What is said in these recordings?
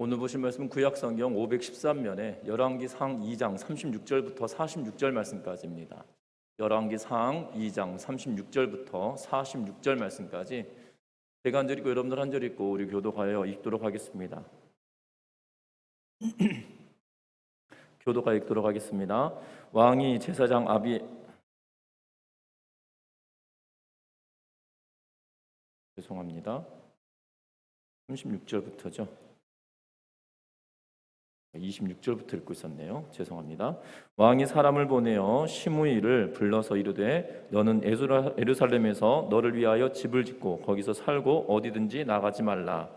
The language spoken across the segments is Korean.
오늘 보실 말씀은 구약성경 513면에 열왕기상 2장 36절부터 46절 말씀까지입니다. 열왕기상 2장 36절부터 46절 말씀까지 제가 한 절 읽고 여러분들 한 절 읽고 우리 교독하여 읽도록 하겠습니다. 교독하여 읽도록 하겠습니다. 왕이 제사장 죄송합니다. 36절부터죠. 26절부터 읽고 있었네요. 죄송합니다. 왕이 사람을 보내어 시므이를 불러서 이르되 너는 예루살렘에서 너를 위하여 집을 짓고 거기서 살고 어디든지 나가지 말라.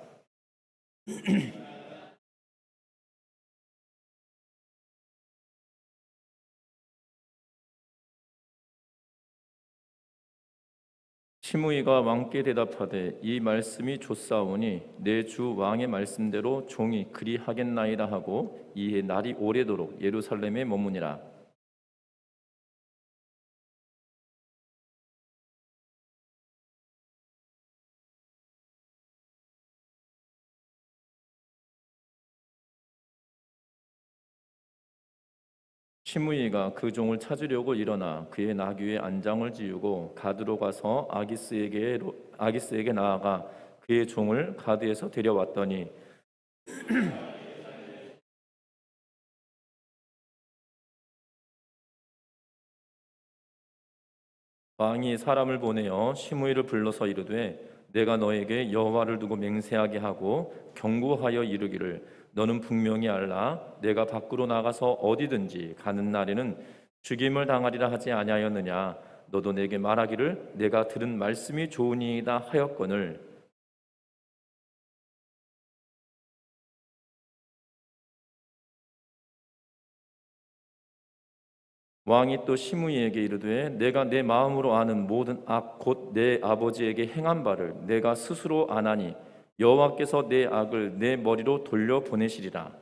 시므이가 왕께 대답하되 이 말씀이 좋사오니 내 주 왕의 말씀대로 종이 그리 하겠나이다 하고 이에 날이 오래도록 예루살렘에 머무니라. 시므이가 그 종을 찾으려고 일어나 그의 나귀에 안장을 지우고 가드로 가서 아기스에게 나아가 그의 종을 가드에서 데려왔더니 왕이 사람을 보내어 시므이를 불러서 이르되 내가 너에게 여호와를 두고 맹세하게 하고 경고하여 이르기를 너는 분명히 알라 내가 밖으로 나가서 어디든지 가는 날에는 죽임을 당하리라 하지 아니하였느냐 너도 내게 말하기를 내가 들은 말씀이 좋으니이다 하였거늘 왕이 또 시므이에게 이르되 내가 내 마음으로 아는 모든 악 곧 내 아버지에게 행한 바를 내가 스스로 아나니 여호와께서 내 악을 내 머리로 돌려 보내시리라.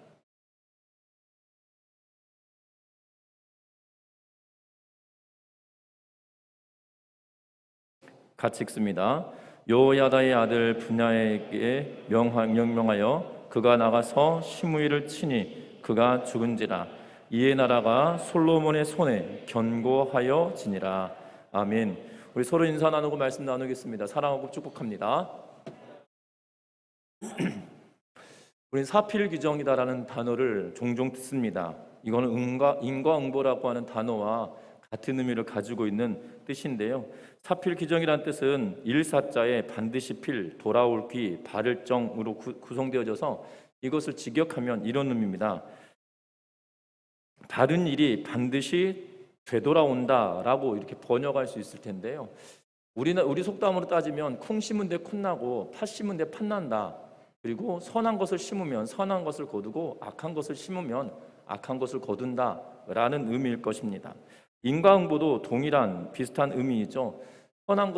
같이 읽습니다. 여호야다의 아들 분야에게 명령하여 그가 나가서 시므이를 치니 그가 죽은지라. 이에 나라가 솔로몬의 손에 견고하여 지니라. 아멘. 우리 서로 인사 나누고 말씀 나누겠습니다. 사랑하고 축복합니다. 우리는 사필규정이다라는 단어를 종종 듣습니다. 이거는 인과응보라고 하는 단어와 같은 의미를 가지고 있는 뜻인데요. 사필규정이라는 뜻은 일사자에 반드시 필, 돌아올 귀, 바를 정으로 구성되어져서 이것을 직역하면 이런 의미입니다. 다른 일이 반드시 되돌아온다라고 이렇게 번역할 수 있을 텐데요. 우리 속담으로 따지면 콩 심은 데 콩 나고 팥 심은 데 팥 난다. 그리고 선한 것을 심으면 선한 것을 거두고 악한 것을 심으면 악한 것을 거둔다라는 의미일 것입니다. 인과응보도 동일한 비슷한 의미이죠. 선한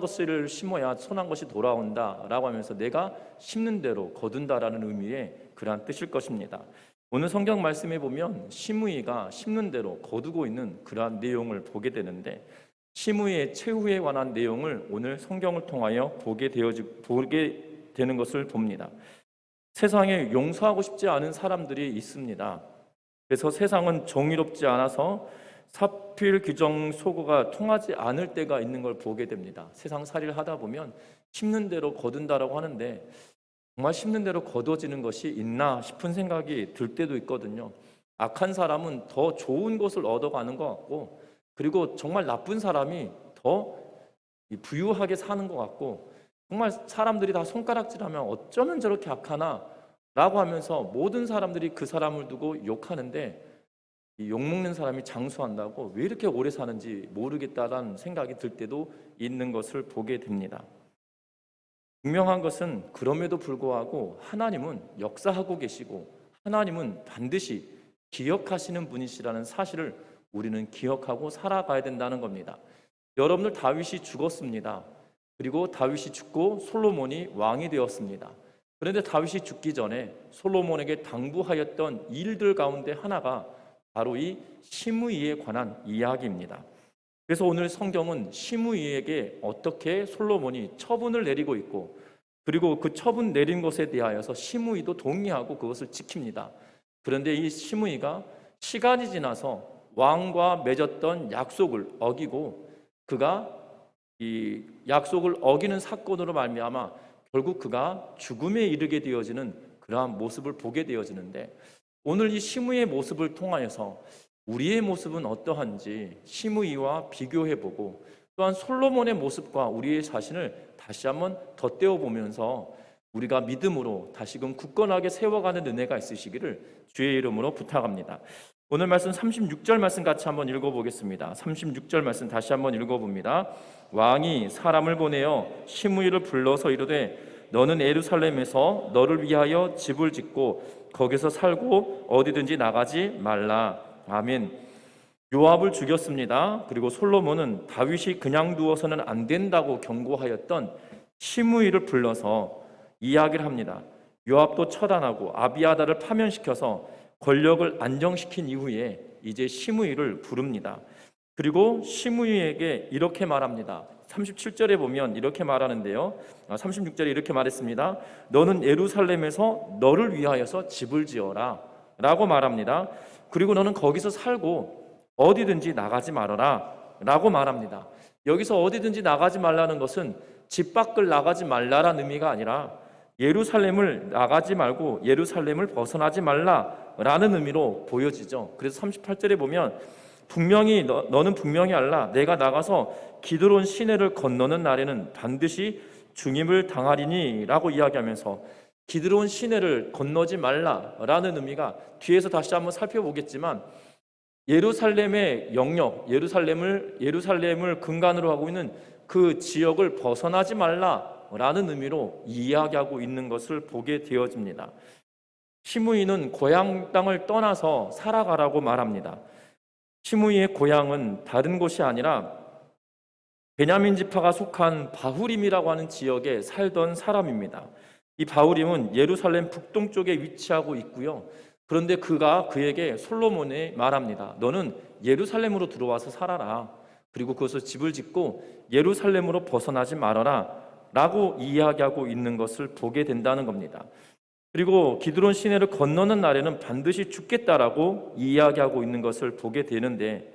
것을 심어야 선한 것이 돌아온다라고 하면서 내가 심는 대로 거둔다라는 의미의 그러한 뜻일 것입니다. 오늘 성경 말씀에 보면 시므이가 심는 대로 거두고 있는 그러한 내용을 보게 되는데 시므이의 최후에 관한 내용을 오늘 성경을 통하여 보게 되는 것을 봅니다. 세상에 용서하고 싶지 않은 사람들이 있습니다. 그래서 세상은 정의롭지 않아서 사필 규정 소구가 통하지 않을 때가 있는 걸 보게 됩니다. 세상 살이를 하다 보면 심는 대로 거둔다라고 하는데 정말 심는 대로 거둬지는 것이 있나 싶은 생각이 들 때도 있거든요. 악한 사람은 더 좋은 것을 얻어가는 것 같고 그리고 정말 나쁜 사람이 더 부유하게 사는 것 같고 정말 사람들이 다 손가락질하면 어쩌면 저렇게 악하나 라고 하면서 모든 사람들이 그 사람을 두고 욕하는데 욕먹는 사람이 장수한다고 왜 이렇게 오래 사는지 모르겠다라는 생각이 들 때도 있는 것을 보게 됩니다. 분명한 것은 그럼에도 불구하고 하나님은 역사하고 계시고 하나님은 반드시 기억하시는 분이시라는 사실을 우리는 기억하고 살아가야 된다는 겁니다. 여러분들 다윗이 죽었습니다. 그리고 다윗이 죽고 솔로몬이 왕이 되었습니다. 그런데 다윗이 죽기 전에 솔로몬에게 당부하였던 일들 가운데 하나가 바로 이 시므이에 관한 이야기입니다. 그래서 오늘 성경은 시므이에게 어떻게 솔로몬이 처분을 내리고 있고 그리고 그 처분 내린 것에 대하여서 시므이도 동의하고 그것을 지킵니다. 그런데 이 시므이가 시간이 지나서 왕과 맺었던 약속을 어기고 그가 이 약속을 어기는 사건으로 말미암아 결국 그가 죽음에 이르게 되어지는 그러한 모습을 보게 되어지는데, 오늘 이 시므이의 모습을 통하여서 우리의 모습은 어떠한지 시므이와 비교해보고, 또한 솔로몬의 모습과 우리의 자신을 다시 한번 덧대어 보면서 우리가 믿음으로 다시금 굳건하게 세워가는 은혜가 있으시기를 주의 이름으로 부탁합니다. 오늘 말씀 36절 말씀 같이 한번 읽어보겠습니다. 36절 말씀 다시 한번 읽어봅니다. 왕이 사람을 보내어 시므이를 불러서 이르되 너는 예루살렘에서 너를 위하여 집을 짓고 거기서 살고 어디든지 나가지 말라. 아멘. 요압을 죽였습니다. 그리고 솔로몬은 다윗이 그냥 두어서는 안 된다고 경고하였던 시므이를 불러서 이야기를 합니다. 요압도 처단하고 아비아다를 파면시켜서 권력을 안정시킨 이후에 이제 시므이를 부릅니다. 그리고 시므이에게 이렇게 말합니다. 37절에 보면 이렇게 말하는데요. 36절에 이렇게 말했습니다. 너는 예루살렘에서 너를 위하여서 집을 지어라 라고 말합니다. 그리고 너는 거기서 살고 어디든지 나가지 말아라 라고 말합니다. 여기서 어디든지 나가지 말라는 것은 집 밖을 나가지 말라라는 의미가 아니라 예루살렘을 나가지 말고 예루살렘을 벗어나지 말라라는 의미로 보여지죠. 그래서 38절에 보면 분명히 너는 분명히 알라. 내가 나가서 기드론 시내를 건너는 날에는 반드시 중임을 당하리니 라고 이야기하면서 기드론 시내를 건너지 말라라는 의미가 뒤에서 다시 한번 살펴보겠지만 예루살렘의 영역, 예루살렘을 근간으로 하고 있는 그 지역을 벗어나지 말라라는 의미로 이야기하고 있는 것을 보게 되어집니다. 시므이는 고향 땅을 떠나서 살아가라고 말합니다. 시므이의 고향은 다른 곳이 아니라 베냐민 지파가 속한 바후림이라고 하는 지역에 살던 사람입니다. 이 바후림은 예루살렘 북동쪽에 위치하고 있고요. 그런데 그가 그에게 솔로몬에 말합니다. 너는 예루살렘으로 들어와서 살아라. 그리고 그것을 집을 짓고 예루살렘으로 벗어나지 말아라 라고 이야기하고 있는 것을 보게 된다는 겁니다. 그리고 기드론 시내를 건너는 날에는 반드시 죽겠다라고 이야기하고 있는 것을 보게 되는데,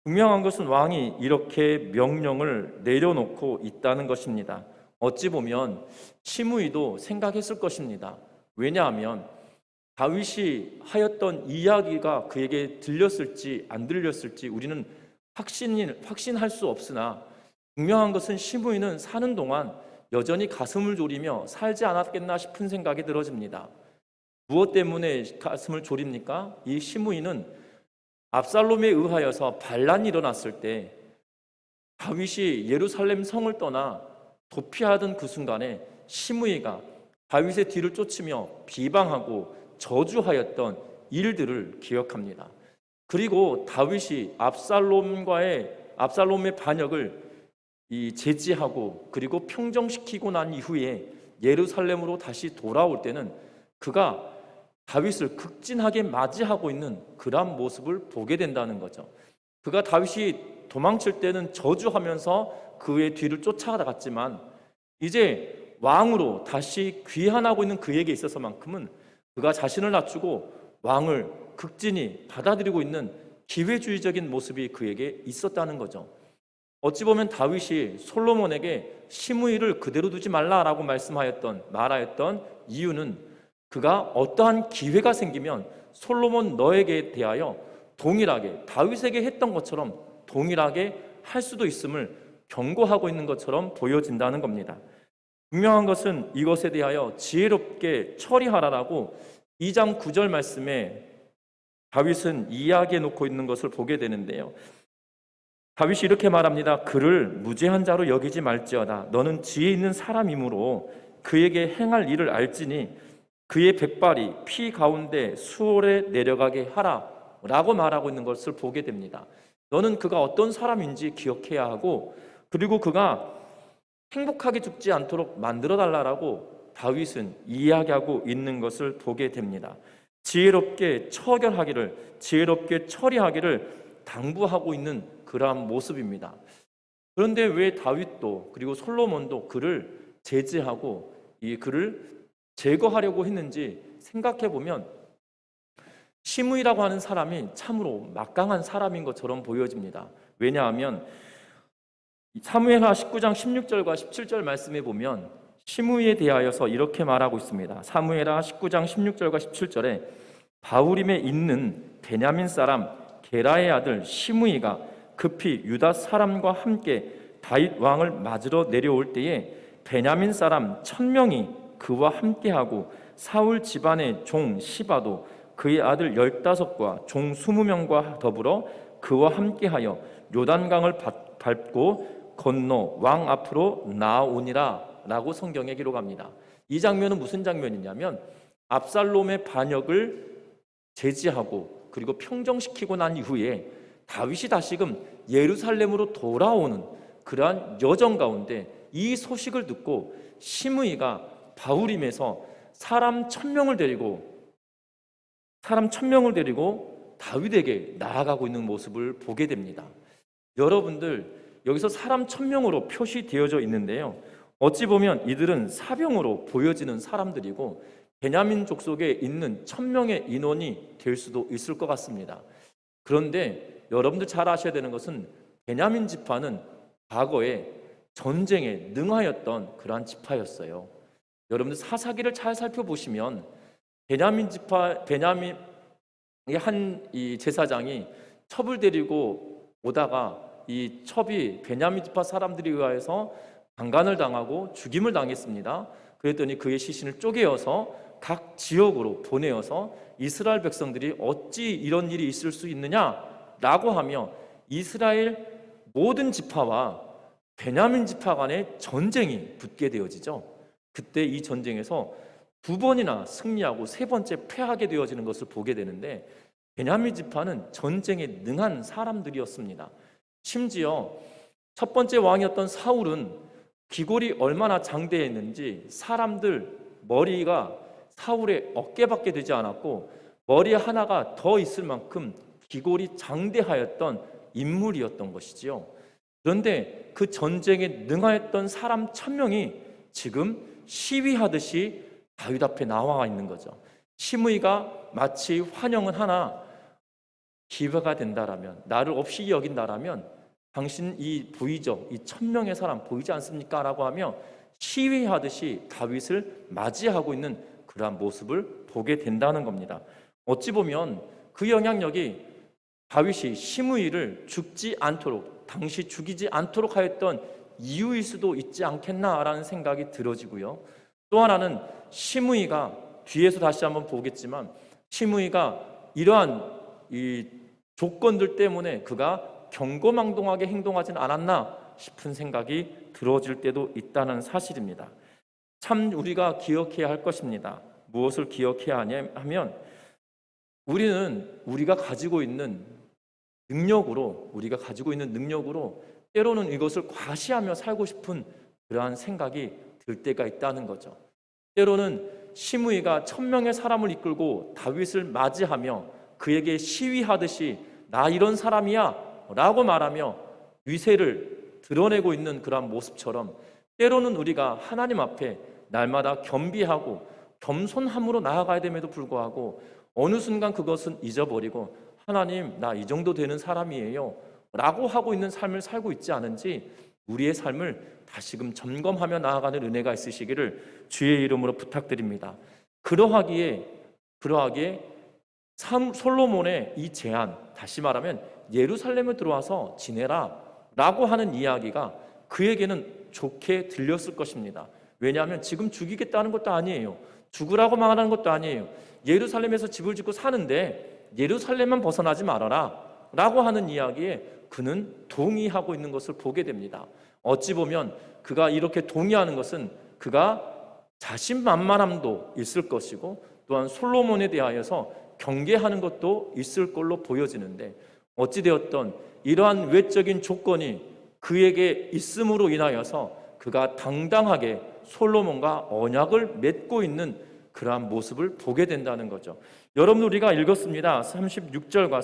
분명한 것은 왕이 이렇게 명령을 내려놓고 있다는 것입니다. 어찌 보면 시므이도 생각했을 것입니다. 왜냐하면 다윗이 하였던 이야기가 그에게 들렸을지 안 들렸을지 우리는 확신할 수 없으나, 분명한 것은 시므이는 사는 동안 여전히 가슴을 졸이며 살지 않았겠나 싶은 생각이 들어집니다. 무엇 때문에 가슴을 졸입니까? 이 시므이는 압살롬에 의하여서 반란이 일어났을 때 다윗이 예루살렘 성을 떠나 도피하던 그 순간에 시므이가 다윗의 뒤를 쫓으며 비방하고 저주하였던 일들을 기억합니다. 그리고 다윗이 압살롬의 반역을 제지하고 그리고 평정시키고 난 이후에 예루살렘으로 다시 돌아올 때는 그가 다윗을 극진하게 맞이하고 있는 그러한 모습을 보게 된다는 거죠. 그가 다윗이 도망칠 때는 저주하면서 그의 뒤를 쫓아갔지만 이제 왕으로 다시 귀환하고 있는 그에게 있어서만큼은 그가 자신을 낮추고 왕을 극진히 받아들이고 있는 기회주의적인 모습이 그에게 있었다는 거죠. 어찌 보면 다윗이 솔로몬에게 시므이를 그대로 두지 말라라고 말하였던 이유는 그가 어떠한 기회가 생기면 솔로몬 너에게 대하여 동일하게 다윗에게 했던 것처럼 동일하게 할 수도 있음을 경고하고 있는 것처럼 보여진다는 겁니다. 분명한 것은 이것에 대하여 지혜롭게 처리하라라고 2장 9절 말씀에 다윗은 이야기해 놓고 있는 것을 보게 되는데요. 다윗이 이렇게 말합니다. 그를 무죄한 자로 여기지 말지어다. 너는 지혜 있는 사람이므로 그에게 행할 일을 알지니 그의 백발이 피 가운데 수월에 내려가게 하라 라고 말하고 있는 것을 보게 됩니다. 너는 그가 어떤 사람인지 기억해야 하고, 그리고 그가 행복하게 죽지 않도록 만들어 달라라고 다윗은 이야기하고 있는 것을 보게 됩니다. 지혜롭게 처결하기를, 지혜롭게 처리하기를 당부하고 있는 그러한 모습입니다. 그런데 왜 다윗도 그리고 솔로몬도 그를 제지하고 이 그를 제거하려고 했는지 생각해 보면 시므이라고 하는 사람이 참으로 막강한 사람인 것처럼 보여집니다. 왜냐하면 사무엘하 19장 16절과 17절 말씀에 보면 시므이에 대하여서 이렇게 말하고 있습니다. 사무엘하 19장 16절과 17절에 바후림에 있는 베냐민 사람 게라의 아들 시므이가 급히 유다 사람과 함께 다윗 왕을 맞으러 내려올 때에 베냐민 사람 1000명이 그와 함께하고 사울 집안의 종 시바도 그의 아들 15과 종 20명과 더불어 그와 함께하여 요단강을 밟고 건너 왕 앞으로 나아오니라 라고 성경에 기록합니다. 이 장면은 무슨 장면이냐면 압살롬의 반역을 제지하고 그리고 평정시키고 난 이후에 다윗이 다시금 예루살렘으로 돌아오는 그러한 여정 가운데 이 소식을 듣고 시므이가 바후림에서 사람 1000명을 데리고 다윗에게 나아가고 있는 모습을 보게 됩니다. 여러분들, 여기서 사람 1000명으로 표시되어져 있는데요, 어찌 보면 이들은 사병으로 보여지는 사람들이고 베냐민 족속에 있는 1000명의 인원이 될 수도 있을 것 같습니다. 그런데 여러분들 잘 아셔야 되는 것은 베냐민 지파는 과거에 전쟁에 능하였던 그러한 지파였어요. 여러분들 사사기를 잘 살펴보시면 베냐민의 한 이 제사장이 첩을 데리고 오다가 이 첩이 베냐민 지파 사람들에 의해서 강간을 당하고 죽임을 당했습니다. 그랬더니 그의 시신을 쪼개어서 각 지역으로 보내어서 이스라엘 백성들이 어찌 이런 일이 있을 수 있느냐라고 하며 이스라엘 모든 지파와 베냐민 지파 간의 전쟁이 붙게 되어지죠. 그때 이 전쟁에서 2번이나 승리하고 3번째 패하게 되어지는 것을 보게 되는데 베냐민 지파는 전쟁에 능한 사람들이었습니다. 심지어 첫 번째 왕이었던 사울은 귀골이 얼마나 장대했는지 사람들 머리가 사울의 어깨밖에 되지 않았고 머리 하나가 더 있을 만큼 귀골이 장대하였던 인물이었던 것이지요. 그런데 그 전쟁에 능하였던 사람 1000명이 지금 시위하듯이 다윗 앞에 나와 있는 거죠. 시므이가 마치 환영은 하나 기회가 된다라면, 나를 없이 여긴다라면 당신 이 보이죠? 이 1000명의 사람 보이지 않습니까? 라고 하며 시위하듯이 다윗을 맞이하고 있는 그러한 모습을 보게 된다는 겁니다. 어찌 보면 그 영향력이 다윗이 시므이를 죽지 않도록, 당시 죽이지 않도록 하였던 이유일 수도 있지 않겠나라는 생각이 들어지고요. 또 하나는 시므이가, 뒤에서 다시 한번 보겠지만 시므이가 이러한 이 조건들 때문에 그가 경거망동하게 행동하지는 않았나 싶은 생각이 들어질 때도 있다는 사실입니다. 참 우리가 기억해야 할 것입니다. 무엇을 기억해야 하면 우리는 우리가 가지고 있는 능력으로 때로는 이것을 과시하며 살고 싶은 그러한 생각이 들 때가 있다는 거죠. 때로는 시므이가 1000명의 사람을 이끌고 다윗을 맞이하며 그에게 시위하듯이 나 이런 사람이야 라고 말하며 위세를 드러내고 있는 그러한 모습처럼 때로는 우리가 하나님 앞에 날마다 겸비하고 겸손함으로 나아가야 됨에도 불구하고 어느 순간 그것은 잊어버리고 하나님 나 이 정도 되는 사람이에요 라고 하고 있는 삶을 살고 있지 않은지 우리의 삶을 다시금 점검하며 나아가는 은혜가 있으시기를 주의 이름으로 부탁드립니다. 그러하기에 솔로몬의 이 제안, 다시 말하면 예루살렘에 들어와서 지내라 라고 하는 이야기가 그에게는 좋게 들렸을 것입니다. 왜냐하면 지금 죽이겠다는 것도 아니에요. 죽으라고 말하는 것도 아니에요. 예루살렘에서 집을 짓고 사는데 예루살렘만 벗어나지 말아라 라고 하는 이야기에 그는 동의하고 있는 것을 보게 됩니다. 어찌 보면 그가 이렇게 동의하는 것은 그가 자신만만함도 있을 것이고 또한 솔로몬에 대하여서 경계하는 것도 있을 걸로 보여지는데 어찌되었던 이러한 외적인 조건이 그에게 있음으로 인하여서 그가 당당하게 솔로몬과 언약을 맺고 있는 그러한 모습을 보게 된다는 거죠. 여러분 우리가 읽었습니다. 36절과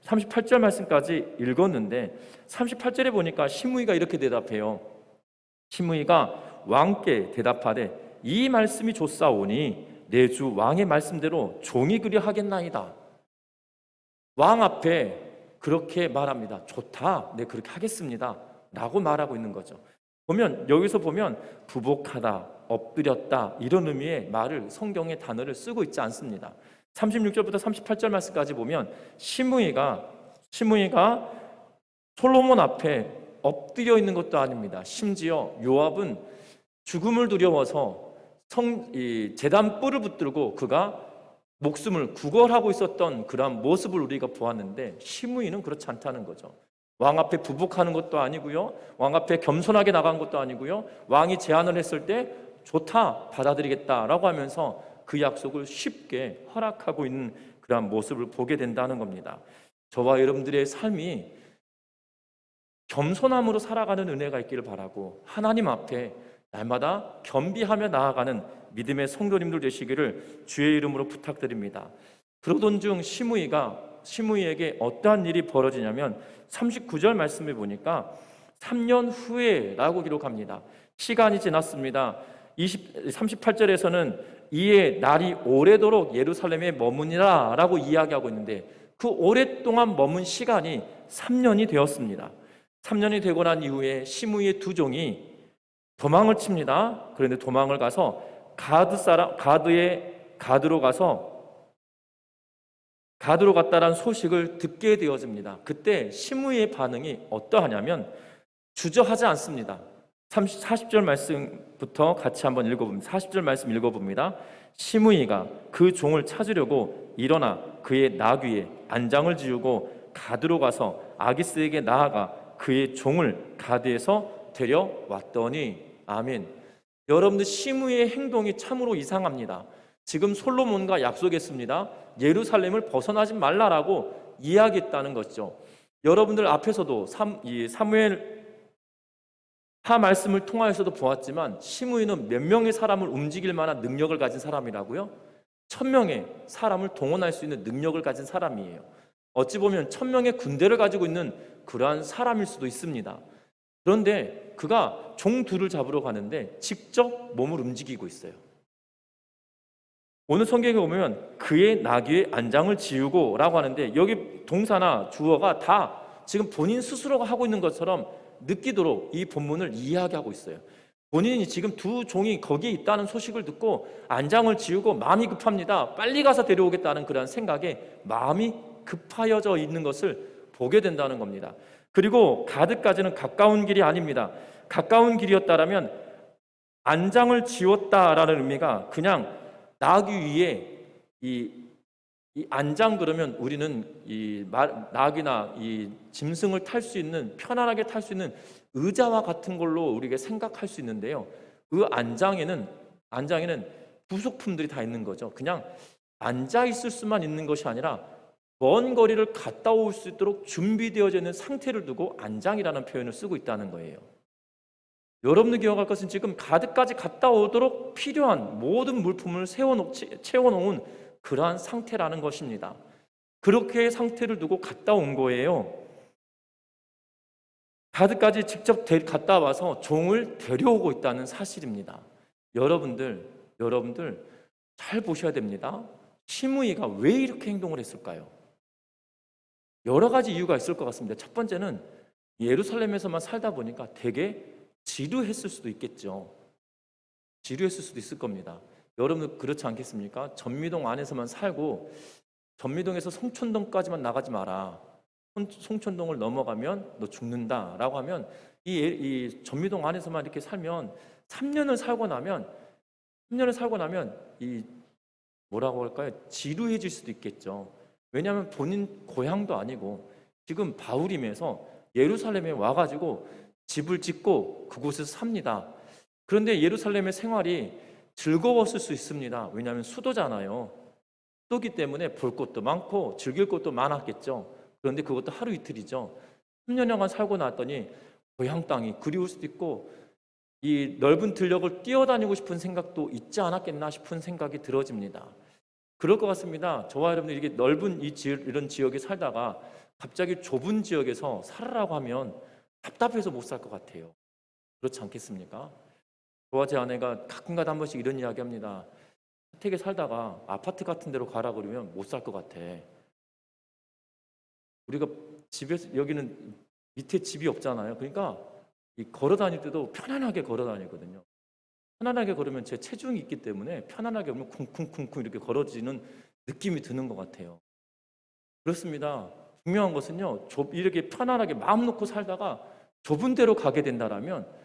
38절 말씀까지 읽었는데 38절에 보니까 시므이가 이렇게 대답해요. 시므이가 왕께 대답하되 이 말씀이 좋사오니 내 주 왕의 말씀대로 종이 그리 하겠나이다. 왕 앞에 그렇게 말합니다. 좋다, 네 그렇게 하겠습니다 라고 말하고 있는 거죠. 여기서 보면 부복하다, 엎드렸다 이런 의미의 말을, 성경의 단어를 쓰고 있지 않습니다. 36절부터 38절 말씀까지 보면 시므이가 솔로몬 앞에 엎드려 있는 것도 아닙니다. 심지어 요압은 죽음을 두려워서 제단 뿔을 붙들고 그가 목숨을 구걸하고 있었던 그런 모습을 우리가 보았는데, 시므이는 그렇지 않다는 거죠. 왕 앞에 부복하는 것도 아니고요, 왕 앞에 겸손하게 나간 것도 아니고요, 왕이 제안을 했을 때 좋다, 받아들이겠다라고 하면서 그 약속을 쉽게 허락하고 있는 그런 모습을 보게 된다는 겁니다. 저와 여러분들의 삶이 겸손함으로 살아가는 은혜가 있기를 바라고, 하나님 앞에 날마다 겸비하며 나아가는 믿음의 성도님들 되시기를 주의 이름으로 부탁드립니다. 그러던 중 시므이에게 어떠한 일이 벌어지냐면 39절 말씀에 보니까 3년 후에라고 기록합니다. 시간이 지났습니다. 38절에서는 이에 날이 오래도록 예루살렘에 머무니라 라고 이야기하고 있는데, 그 오랫동안 머문 시간이 3년이 되었습니다. 3년이 되고 난 이후에 시므이의 두 종이 도망을 칩니다. 그런데 도망을 가서 가드로 갔다라는 소식을 듣게 되어집니다. 그때 시므이의 반응이 어떠하냐면 주저하지 않습니다. 40절 말씀부터 같이 한번 읽어봅니다. 40절 말씀 읽어봅니다. 시므이가 그 종을 찾으려고 일어나 그의 나귀에 안장을 지우고 가드로 가서 아기스에게 나아가 그의 종을 가드에서 데려왔더니, 아멘. 여러분들, 시므이의 행동이 참으로 이상합니다. 지금 솔로몬과 약속했습니다. 예루살렘을 벗어나지 말라라고 이야기했다는 것이죠. 여러분들 앞에서도 사무엘 하 말씀을 통하여서도 보았지만, 시므이는 몇 명의 사람을 움직일 만한 능력을 가진 사람이라고요? 1000명의 사람을 동원할 수 있는 능력을 가진 사람이에요. 어찌 보면 1000명의 군대를 가지고 있는 그러한 사람일 수도 있습니다. 그런데 그가 종 둘을 잡으러 가는데 직접 몸을 움직이고 있어요. 오늘 성경에 보면 그의 나귀의 안장을 지우고 라고 하는데, 여기 동사나 주어가 다 지금 본인 스스로가 하고 있는 것처럼 느끼도록 이 본문을 이야기하고 있어요. 본인이 지금 두 종이 거기에 있다는 소식을 듣고 안장을 지우고 마음이 급합니다. 빨리 가서 데려오겠다는 그런 생각에 마음이 급하여져 있는 것을 보게 된다는 겁니다. 그리고 가드까지는 가까운 길이 아닙니다. 가까운 길이었다라면 안장을 지웠다라는 의미가 그냥 나귀 위에 이 안장, 그러면 우리는 나귀나 이 짐승을 탈 수 있는, 편안하게 탈 수 있는 의자와 같은 걸로 우리가 생각할 수 있는데요, 그 안장에는 부속품들이 다 있는 거죠. 그냥 앉아 있을 수만 있는 것이 아니라 먼 거리를 갔다 올 수 있도록 준비되어져 있는 상태를 두고 안장이라는 표현을 쓰고 있다는 거예요. 여러분들 기억할 것은 지금 가드까지 갔다 오도록 필요한 모든 물품을 채워놓은 그러한 상태라는 것입니다. 그렇게 상태를 두고 갔다 온 거예요. 가드까지 직접 갔다 와서 종을 데려오고 있다는 사실입니다. 여러분들 잘 보셔야 됩니다. 시므이가 왜 이렇게 행동을 했을까요? 여러 가지 이유가 있을 것 같습니다. 첫 번째는 예루살렘에서만 살다 보니까 되게 지루했을 수도 있겠죠. 지루했을 수도 있을 겁니다. 여러분 그렇지 않겠습니까? 전미동 안에서만 살고 전미동에서 송촌동까지만 나가지 마라, 송촌동을 넘어가면 너 죽는다라고 하면 이 전미동 안에서만 이렇게 살면 3년을 살고 나면 이 뭐라고 할까요? 지루해질 수도 있겠죠. 왜냐하면 본인 고향도 아니고 지금 바울임에서 예루살렘에 와가지고 집을 짓고 그곳에서 삽니다. 그런데 예루살렘의 생활이 즐거웠을 수 있습니다. 왜냐하면 수도잖아요. 수도기 때문에 볼 것도 많고 즐길 것도 많았겠죠. 그런데 그것도 하루 이틀이죠. 3년여간 살고 났더니 고향 땅이 그리울 수도 있고 이 넓은 들녘을 뛰어다니고 싶은 생각도 있지 않았겠나 싶은 생각이 들어집니다. 그럴 것 같습니다. 저와 여러분들이 이렇게 넓은 이런 지역에 살다가 갑자기 좁은 지역에서 살으라고 하면 답답해서 못 살 것 같아요. 그렇지 않겠습니까? 저와 제 아내가 가끔가다 한 번씩 이런 이야기합니다. 주택에 살다가 아파트 같은 데로 가라 그러면 못 살 것 같아. 우리가 집에서 여기는 밑에 집이 없잖아요. 그러니까 이 걸어 다닐 때도 편안하게 걸어 다니거든요. 편안하게 걸으면 제 체중이 있기 때문에 편안하게 오면 쿵쿵쿵쿵 이렇게 걸어지는 느낌이 드는 것 같아요. 그렇습니다. 분명한 것은요, 이렇게 편안하게 마음 놓고 살다가 좁은 데로 가게 된다라면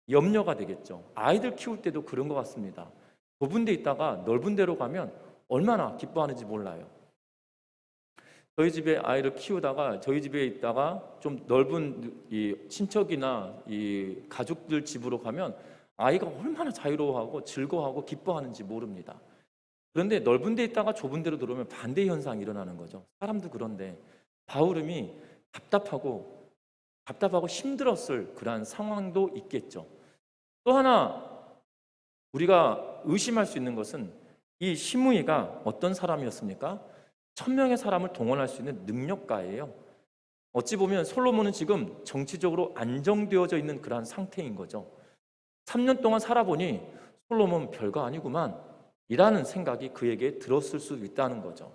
염려가 되겠죠. 아이들 키울 때도 그런 것 같습니다. 좁은 데 있다가 넓은 데로 가면 얼마나 기뻐하는지 몰라요. 저희 집에 아이를 키우다가 저희 집에 있다가 좀 넓은 이 친척이나 이 가족들 집으로 가면 아이가 얼마나 자유로워하고 즐거워하고 기뻐하는지 모릅니다. 그런데 넓은 데 있다가 좁은 데로 들어오면 반대 현상이 일어나는 거죠. 사람도 그런데 바울음이 답답하고 힘들었을 그러한 상황도 있겠죠. 또 하나 우리가 의심할 수 있는 것은 이 시므이가 어떤 사람이었습니까? 1000명의 사람을 동원할 수 있는 능력가예요. 어찌 보면 솔로몬은 지금 정치적으로 안정되어져 있는 그러한 상태인 거죠. 3년 동안 살아보니 솔로몬 별거 아니구만 이라는 생각이 그에게 들었을 수도 있다는 거죠.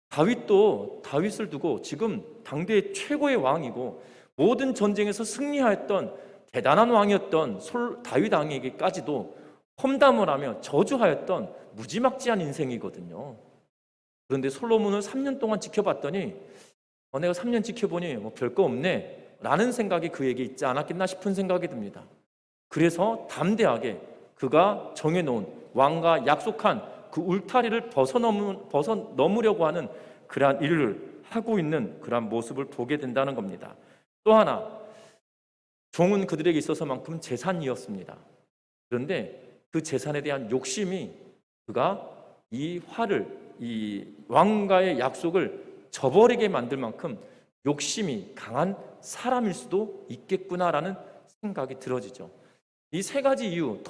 다윗도 다윗을 두고 지금 당대의 최고의 왕이고 모든 전쟁에서 승리하였던 대단한 왕이었던 다윗 왕에게까지도 험담을 하며 저주하였던 무지막지한 인생이거든요. 그런데 솔로몬을 3년 동안 지켜봤더니 내가 3년 지켜보니 뭐 별거 없네 라는 생각이 그에게 있지 않았겠나 싶은 생각이 듭니다. 그래서 담대하게 그가 정해놓은 왕과 약속한 그 울타리를 벗어넘으려고 하는 그러한 일을 하고 있는 그러한 모습을 보게 된다는 겁니다. 또 하나, 종은 그들에게 있어서만큼 재산이었습니다. 그런데 그 재산에 대한 욕심이 그가 이 왕과의 약속을 저버리게 만들 만큼 욕심이 강한 사람일 수도 있겠구나라는 생각이 들어지죠. 이 세 가지 이유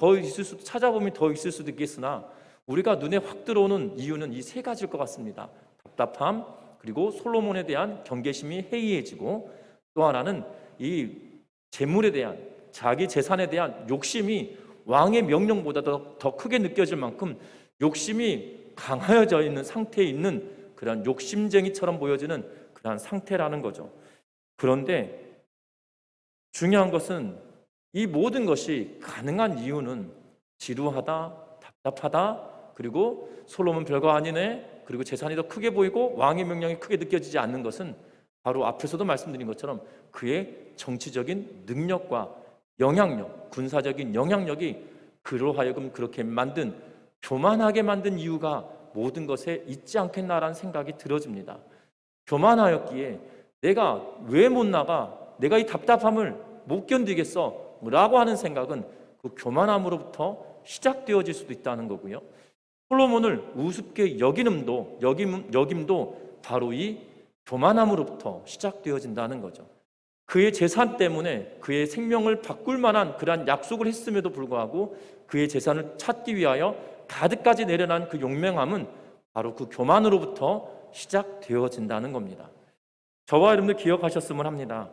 찾아보면 더 있을 수도 있겠으나 우리가 눈에 확 들어오는 이유는 이 세 가지일 것 같습니다. 답답함, 그리고 솔로몬에 대한 경계심이 해이해지고, 또 하나는 이 재물에 대한, 자기 재산에 대한 욕심이 왕의 명령보다 더 크게 느껴질 만큼 욕심이 강하여져 있는 상태에 있는 그런 욕심쟁이처럼 보여지는 그런 상태라는 거죠. 그런데 중요한 것은 이 모든 것이 가능한 이유는 지루하다, 답답하다, 그리고 솔로몬 별거 아니네, 그리고 재산이 더 크게 보이고 왕의 명령이 크게 느껴지지 않는 것은 바로 앞에서도 말씀드린 것처럼 그의 정치적인 능력과 영향력, 군사적인 영향력이 그로 하여금 그렇게 교만하게 만든 이유가 모든 것에 있지 않겠나라는 생각이 들어집니다. 교만하였기에 내가 왜 못 나가? 내가 이 답답함을 못 견디겠어? 라고 하는 생각은 그 교만함으로부터 시작되어질 수도 있다는 거고요. 솔로몬을 우습게 여김도 바로 이 교만함으로부터 시작되어진다는 거죠. 그의 재산 때문에 그의 생명을 바꿀 만한 그러한 약속을 했음에도 불구하고 그의 재산을 찾기 위하여 가득까지 내려난 그 용맹함은 바로 그 교만으로부터 시작되어진다는 겁니다. 저와 여러분들 기억하셨으면 합니다.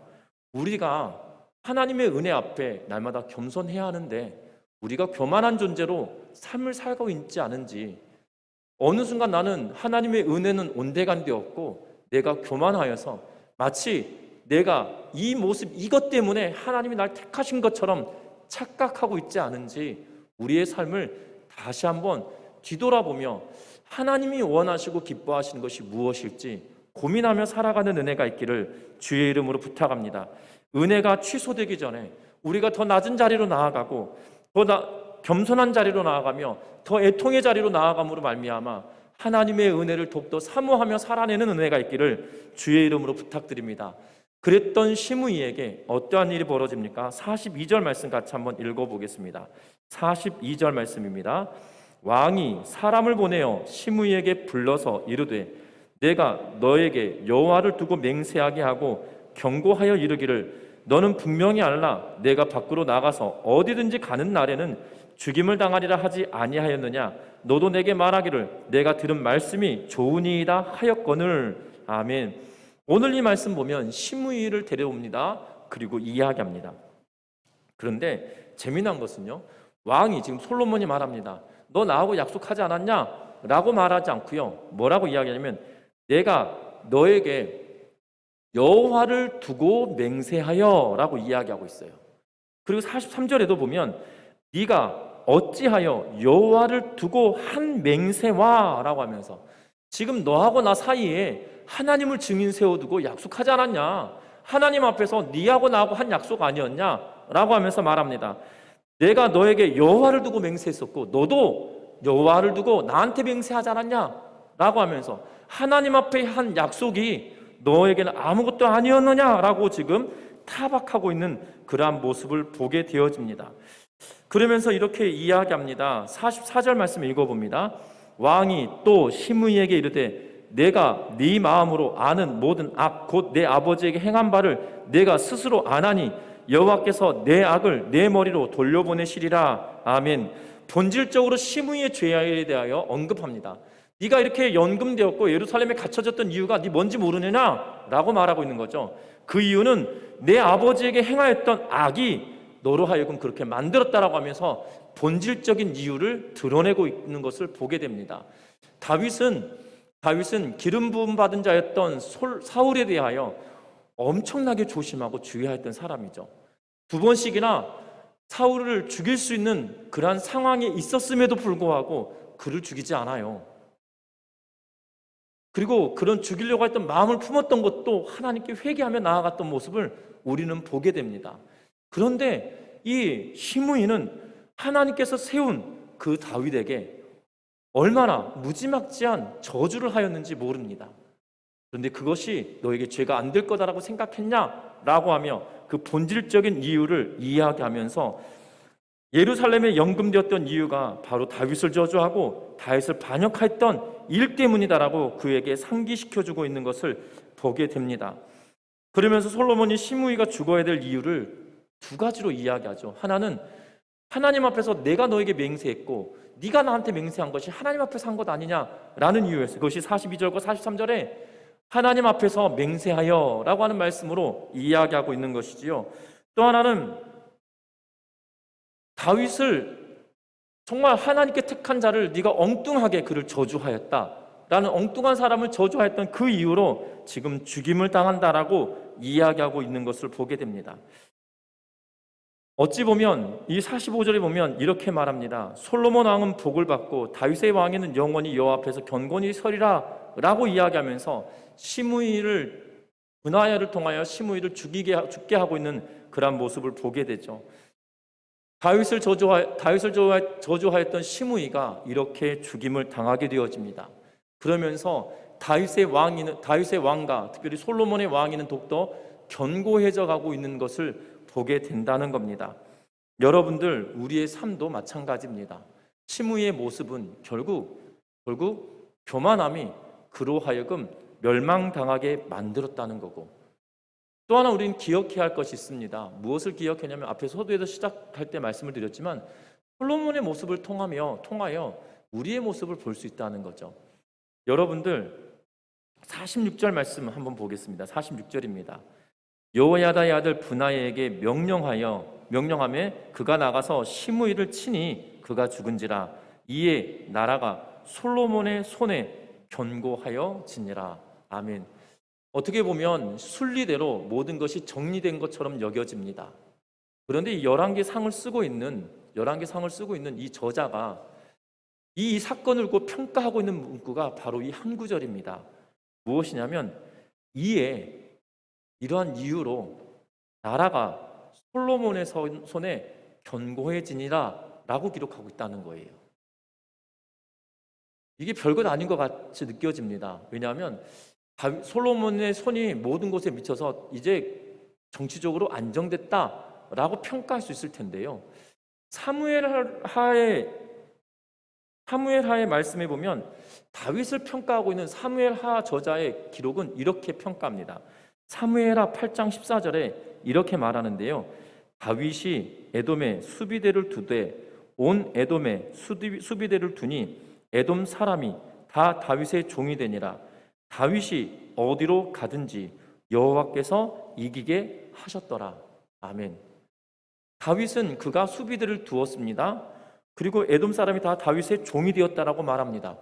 우리가 하나님의 은혜 앞에 날마다 겸손해야 하는데 우리가 교만한 존재로 삶을 살고 있지 않은지, 어느 순간 나는 하나님의 은혜는 온데간데 없고 내가 교만하여서 마치 내가 이 모습, 이것 때문에 하나님이 날 택하신 것처럼 착각하고 있지 않은지 우리의 삶을 다시 한번 뒤돌아보며 하나님이 원하시고 기뻐하시는 것이 무엇일지 고민하며 살아가는 은혜가 있기를 주의 이름으로 부탁합니다. 은혜가 취소되기 전에 우리가 더 낮은 자리로 나아가고 더 겸손한 자리로 나아가며 더 애통의 자리로 나아감으로 말미암아 하나님의 은혜를 더욱더 사모하며 살아내는 은혜가 있기를 주의 이름으로 부탁드립니다. 그랬던 시므이에게 어떠한 일이 벌어집니까? 42절 말씀 같이 한번 읽어보겠습니다. 42절 말씀입니다. 왕이 사람을 보내어 시므이에게 불러서 이르되 내가 너에게 여호와를 두고 맹세하게 하고 경고하여 이르기를 너는 분명히 알라 내가 밖으로 나가서 어디든지 가는 날에는 죽임을 당하리라 하지 아니하였느냐 너도 내게 말하기를 내가 들은 말씀이 좋으니이다 하였거늘. 아멘. 오늘 이 말씀 보면 시므이를 데려옵니다. 그리고 이야기합니다. 그런데 재미난 것은요, 왕이 지금 솔로몬이 말합니다. 너 나하고 약속하지 않았냐? 라고 말하지 않고요, 뭐라고 이야기하냐면 내가 너에게 여호와를 두고 맹세하여 라고 이야기하고 있어요. 그리고 43절에도 보면 네가 어찌하여 여호와를 두고 한 맹세와 라고 하면서 지금 너하고 나 사이에 하나님을 증인 세워두고 약속하지 않았냐? 하나님 앞에서 네하고 나하고 한 약속 아니었냐? 라고 하면서 말합니다. 내가 너에게 여호와를 두고 맹세했었고 너도 여호와를 두고 나한테 맹세하지 않았냐? 라고 하면서 하나님 앞에 한 약속이 너에게는 아무것도 아니었느냐라고 지금 타박하고 있는 그러한 모습을 보게 되어집니다. 그러면서 이렇게 이야기합니다. 44절 말씀 읽어봅니다. 왕이 또 시므이에게 이르되 내가 네 마음으로 아는 모든 악 곧 내 아버지에게 행한 바를 내가 스스로 아나니 여호와께서 내 악을 내 머리로 돌려보내시리라. 아멘. 본질적으로 시므이의 죄에 대하여 언급합니다. 네가 이렇게 연금되었고 예루살렘에 갇혀졌던 이유가 네 뭔지 모르느냐? 라고 말하고 있는 거죠. 그 이유는 내 아버지에게 행하였던 악이 너로 하여금 그렇게 만들었다라고 하면서 본질적인 이유를 드러내고 있는 것을 보게 됩니다. 다윗은 기름 부음 받은 자였던 사울에 대하여 엄청나게 조심하고 주의하였던 사람이죠. 2번씩이나 사울을 죽일 수 있는 그러한 상황에 있었음에도 불구하고 그를 죽이지 않아요. 그리고 그런 죽이려고 했던 마음을 품었던 것도 하나님께 회개하며 나아갔던 모습을 우리는 보게 됩니다. 그런데 이 시므이는 하나님께서 세운 그 다윗에게 얼마나 무지막지한 저주를 하였는지 모릅니다. 그런데 그것이 너에게 죄가 안 될 거다라고 생각했냐? 라고 하며 그 본질적인 이유를 이야기하면서 예루살렘에 연금되었던 이유가 바로 다윗을 저주하고 다윗을 반역했던 일 때문이다라고 그에게 상기시켜주고 있는 것을 보게 됩니다. 그러면서 솔로몬이 시므이가 죽어야 될 이유를 2가지로 이야기하죠. 하나는 하나님 앞에서 내가 너에게 맹세했고 네가 나한테 맹세한 것이 하나님 앞에서 한 것 아니냐라는 이유였어요. 그것이 42절과 43절에 하나님 앞에서 맹세하여 라고 하는 말씀으로 이야기하고 있는 것이지요. 또 하나는 다윗을 정말 하나님께 택한 자를 네가 엉뚱하게 그를 저주하였다라는 엉뚱한 사람을 저주하였던 그 이유로 지금 죽임을 당한다라고 이야기하고 있는 것을 보게 됩니다. 어찌 보면 이 45절에 보면 이렇게 말합니다. 솔로몬 왕은 복을 받고 다윗의 왕에는 영원히 여호와 앞에서 견고히 서리라 라고 이야기하면서 시므이를 분하야를 통하여 시므이를 죽게 하고 있는 그런 모습을 보게 되죠. 다윗을 저주하였던 시므이가 이렇게 죽임을 당하게 되어집니다. 그러면서 다윗의 왕과 특별히 솔로몬의 왕위는 더욱더 견고해져 가고 있는 것을 보게 된다는 겁니다. 여러분들, 우리의 삶도 마찬가지입니다. 시므이의 모습은 결국 교만함이 그로 하여금 멸망당하게 만들었다는 거고, 또 하나 우리는 기억해야 할 것이 있습니다. 무엇을 기억하냐면 앞에 서두에서 시작할 때 말씀을 드렸지만 솔로몬의 모습을 통하여 우리의 모습을 볼 수 있다는 거죠. 여러분들 46절 말씀 한번 보겠습니다. 46절입니다. 여호야다의 아들 분하야에게 명령하매 그가 나가서 시므이를 치니 그가 죽은지라. 이에 나라가 솔로몬의 손에 견고하여 지니라. 아멘. 어떻게 보면 순리대로 모든 것이 정리된 것처럼 여겨집니다. 그런데 이 11개 상을 쓰고 있는 이 저자가 이 사건을 곧 평가하고 있는 문구가 바로 이 한 구절입니다. 무엇이냐면 이러한 이유로 나라가 솔로몬의 손에 견고해지니라 라고 기록하고 있다는 거예요. 이게 별것 아닌 것 같이 느껴집니다. 왜냐하면 솔로몬의 손이 모든 것에 미쳐서 이제 정치적으로 안정됐다라고 평가할 수 있을 텐데요. 사무엘하의 말씀에 보면 다윗을 평가하고 있는 사무엘하 저자의 기록은 이렇게 평가합니다. 사무엘하 8장 14절에 이렇게 말하는데요. 다윗이 에돔에 수비대를 두되 온 에돔에 수비대를 두니 에돔 사람이 다 다윗의 종이 되니라. 다윗이 어디로 가든지 여호와께서 이기게 하셨더라. 아멘. 다윗은 그가 수비들을 두었습니다. 그리고 에돔 사람이 다 다윗의 종이 되었다라고 말합니다.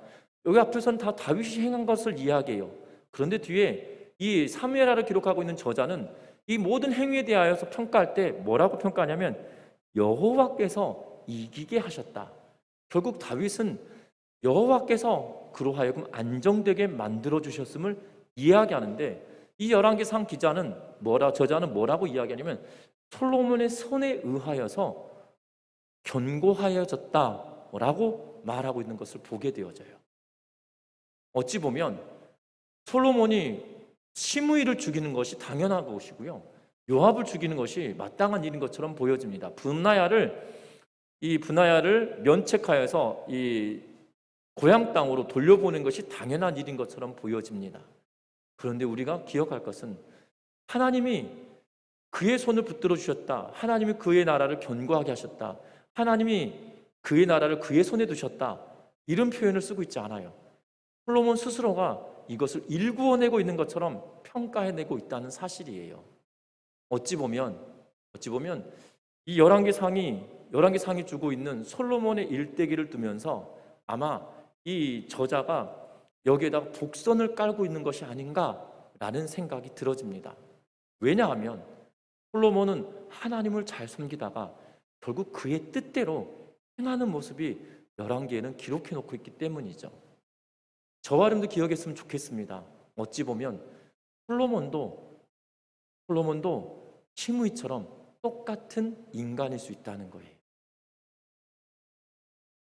여기 앞에서는 다 다윗이 행한 것을 이야기해요. 그런데 뒤에 이 사무엘하를 기록하고 있는 저자는 이 모든 행위에 대하여서 평가할 때 뭐라고 평가하냐면 여호와께서 이기게 하셨다. 결국 다윗은 여호와께서 그로 하여금 안정되게 만들어 주셨음을 이야기하는데, 이 열왕기상 기자는 저자는 뭐라고 이야기하냐면 솔로몬의 손에 의하여서 견고하여졌다라고 말하고 있는 것을 보게 되어져요. 어찌 보면 솔로몬이 시므이를 죽이는 것이 당연한 것이고요, 요압을 죽이는 것이 마땅한 일인 것처럼 보여집니다. 분하야를 면책하여서 이 고향 땅으로 돌려보낸 것이 당연한 일인 것처럼 보여집니다. 그런데 우리가 기억할 것은 하나님이 그의 손을 붙들어 주셨다, 하나님이 그의 나라를 견고하게 하셨다, 하나님이 그의 나라를 그의 손에 두셨다, 이런 표현을 쓰고 있지 않아요. 솔로몬 스스로가 이것을 일구어내고 있는 것처럼 평가해내고 있다는 사실이에요. 어찌 보면 이 열왕기상이 주고 있는 솔로몬의 일대기를 두면서 아마 이 저자가 여기에다가 복선을 깔고 있는 것이 아닌가라는 생각이 들어집니다. 왜냐하면 솔로몬은 하나님을 잘 섬기다가 결국 그의 뜻대로 행하는 모습이 열왕기에는 기록해 놓고 있기 때문이죠. 저와 여러분도 기억했으면 좋겠습니다. 어찌 보면 솔로몬도 시므이처럼 똑같은 인간일 수 있다는 거예요.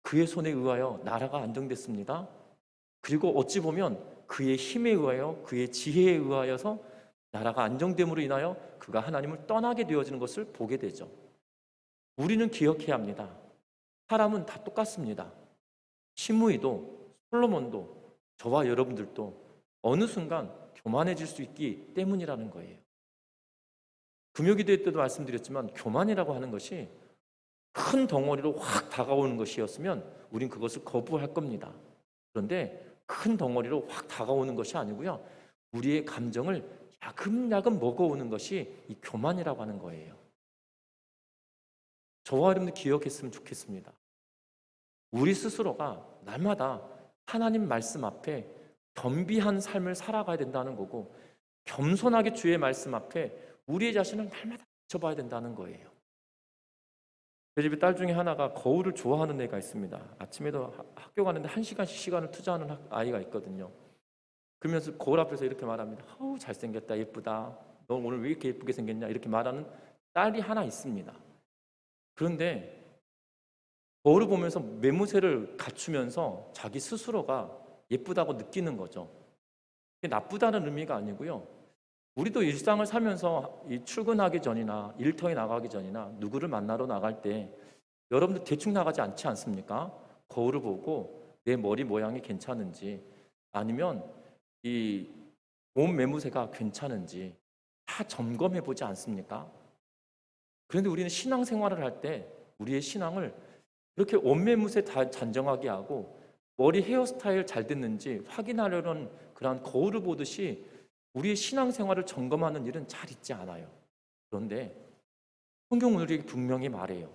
그의 손에 의하여 나라가 안정됐습니다. 그리고 어찌 보면 그의 힘에 의하여, 그의 지혜에 의하여서 나라가 안정됨으로 인하여 그가 하나님을 떠나게 되어지는 것을 보게 되죠. 우리는 기억해야 합니다. 사람은 다 똑같습니다. 시므이도 솔로몬도 저와 여러분들도 어느 순간 교만해질 수 있기 때문이라는 거예요. 금요기도회 때도 말씀드렸지만 교만이라고 하는 것이 큰 덩어리로 확 다가오는 것이었으면 우린 그것을 거부할 겁니다. 그런데 큰 덩어리로 확 다가오는 것이 아니고요, 우리의 감정을 야금야금 먹어오는 것이 이 교만이라고 하는 거예요. 저와 여러분들 기억했으면 좋겠습니다. 우리 스스로가 날마다 하나님 말씀 앞에 겸비한 삶을 살아가야 된다는 거고, 겸손하게 주의 말씀 앞에 우리의 자신을 날마다 비춰봐야 된다는 거예요. 제 집에 딸 중에 하나가 거울을 좋아하는 애가 있습니다. 아침에도 학교 가는데 1시간씩 시간을 투자하는 아이가 있거든요. 그러면서 거울 앞에서 이렇게 말합니다. 아우, 잘생겼다, 예쁘다, 너 오늘 왜 이렇게 예쁘게 생겼냐, 이렇게 말하는 딸이 하나 있습니다. 그런데 거울을 보면서 매무새를 갖추면서 자기 스스로가 예쁘다고 느끼는 거죠. 그게 나쁘다는 의미가 아니고요, 우리도 일상을 살면서 출근하기 전이나 일터에 나가기 전이나 누구를 만나러 나갈 때 여러분들 대충 나가지 않지 않습니까? 거울을 보고 내 머리 모양이 괜찮은지, 아니면 이 몸 매무새가 괜찮은지 다 점검해 보지 않습니까? 그런데 우리는 신앙생활을 할 때 우리의 신앙을 이렇게 옷매무새 다 단정하게 하고 머리 헤어스타일 잘 됐는지 확인하려는 그런 거울을 보듯이 우리의 신앙생활을 점검하는 일은 잘 있지 않아요. 그런데 성경은 우리에게 분명히 말해요.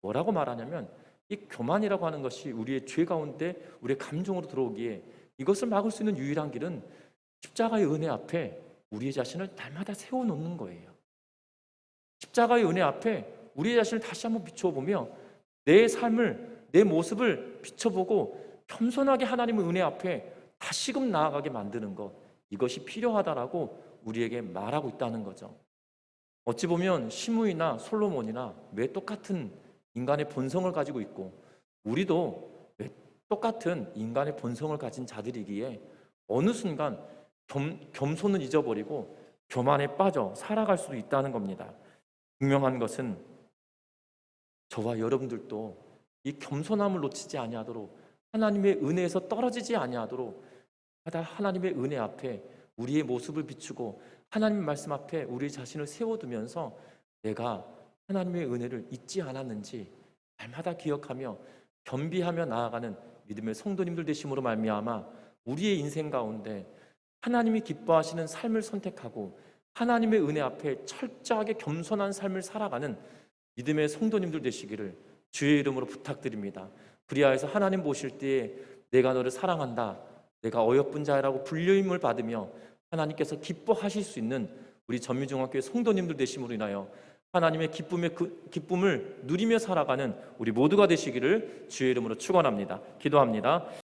뭐라고 말하냐면 이 교만이라고 하는 것이 우리의 죄 가운데 우리의 감정으로 들어오기에 이것을 막을 수 있는 유일한 길은 십자가의 은혜 앞에 우리의 자신을 날마다 세워놓는 거예요. 십자가의 은혜 앞에 우리의 자신을 다시 한번 비춰보며 내 삶을, 내 모습을 비춰보고 겸손하게 하나님의 은혜 앞에 다시금 나아가게 만드는 것, 이것이 필요하다라고 우리에게 말하고 있다는 거죠. 어찌 보면 시므이나 솔로몬이나 왜 똑같은 인간의 본성을 가지고 있고 우리도 왜 똑같은 인간의 본성을 가진 자들이기에 어느 순간 겸손을 잊어버리고 교만에 빠져 살아갈 수도 있다는 겁니다. 분명한 것은 저와 여러분들도 이 겸손함을 놓치지 아니하도록, 하나님의 은혜에서 떨어지지 아니하도록 하나님의 은혜 앞에 우리의 모습을 비추고 하나님의 말씀 앞에 우리 자신을 세워두면서 내가 하나님의 은혜를 잊지 않았는지 날마다 기억하며 겸비하며 나아가는 믿음의 성도님들 되심으로 말미암아 우리의 인생 가운데 하나님이 기뻐하시는 삶을 선택하고 하나님의 은혜 앞에 철저하게 겸손한 삶을 살아가는 믿음의 성도님들 되시기를 주의 이름으로 부탁드립니다. 그리하여서 하나님 보실 때에 내가 너를 사랑한다, 내가 어여쁜 자라고 불려임을 받으며 하나님께서 기뻐하실 수 있는 우리 전미중학교의 성도님들 되심으로 인하여 하나님의 기쁨을 누리며 살아가는 우리 모두가 되시기를 주의 이름으로 축원합니다. 기도합니다.